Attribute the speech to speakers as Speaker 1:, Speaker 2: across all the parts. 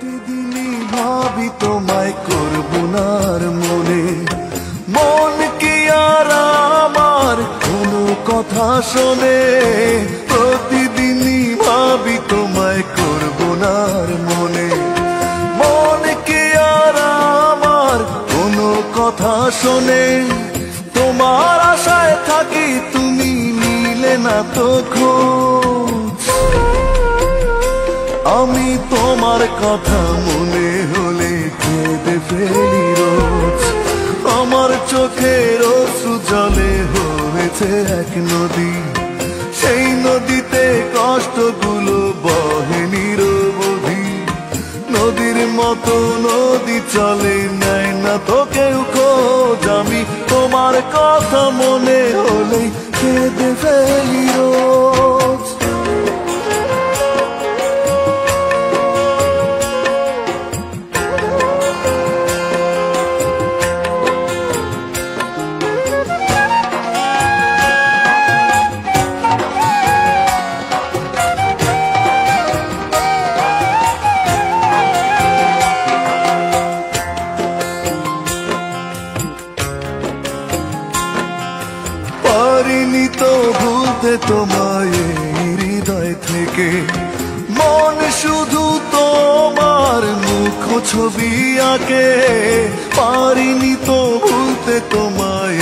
Speaker 1: প্রতিদিনই ভাবি তোমায় করব না আর মনে, মন কি আর আমার কোনো কথা শোনে। প্রতিদিনই ভাবি তোমায় করব না আর মনে, মন কি আর আমার কোনো কথা শোনে। তোমার আশায় থাকি তুমি নিলে না তো খোঁজ, আমি তোমার কথা মনে হলে কেঁদে ফেলি রোজ। আমার চোখের অশ্রু জলে হয়েছে এক নদী, সেই নদীতে কষ্টগুলো বহে নিরবধি। নদীর মতো নদী চলে নেয় না তো কেউ খোঁজ, আমি তোমার কথা মনে হলে কেঁদে ফেলি রোজ। পারিনি তো ভুলতে তোমায় হৃদয় থেকে, মন শুধু তোমার মুখ ছবি আঁকে। পারিনি তো ভুলতে তোমায়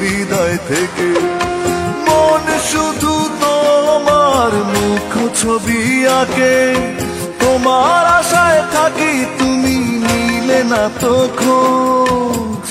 Speaker 1: হৃদয় থেকে, মন শুধু তোমার মুখ ছবি আঁকে। তোমার আশায় থাকি তুমি নিলে না তো খোঁজ,